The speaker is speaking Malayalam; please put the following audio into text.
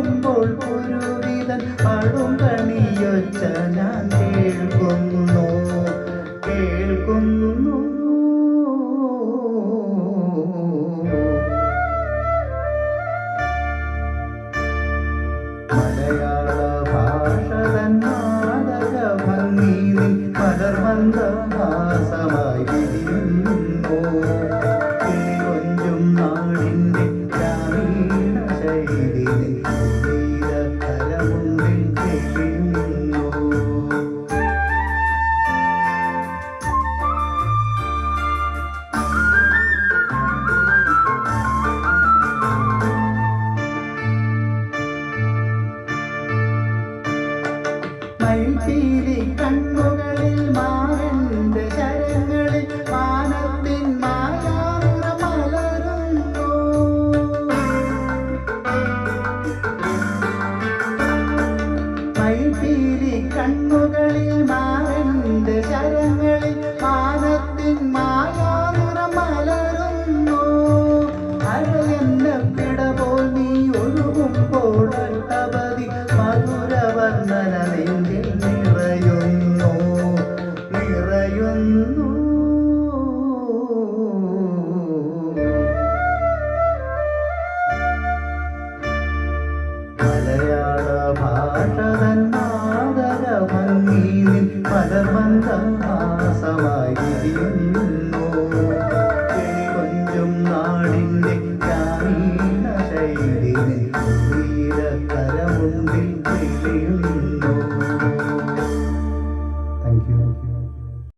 ഒരുങ്ങുമ്പോൾ പുരുവിതൻ പടും കണിയൊച്ച ഞാൻ കേൾക്കുന്നു കേൾക്കുന്നു. മലയാള ഭാഷ തന്നാദക ഭംഗി മലർമന്ദഹാസമായി വിരിയുന്നു. കിളികൊഞ്ചും നാടിൻ്റെ ഗ്രാമീണ ശൈലി കലമുണ്ടിൽ തെളിയുന്നു. മയിൽപീലി കണ്ണുകളിൽ മാനന്റെ ശരങ്ങളിൽ മാനത്തിൻ മായാമുറ മലരുന്നു. മയിൽപീലി കണ്ണുകളിൽ മാനന്റെ ശരങ്ങളിൽ മാനത്തിൻ മായാമുറ മലരുന്നു. അഴകെന്ന പിടപോൽ നീ ഒഴുകുമ്പോൾ അഷ്ടപതി മധുരവർണ്ണന നെഞ്ചിൽ നിറയുന്നു നിറയുന്നു. മലയാള ഭാഷ തൻ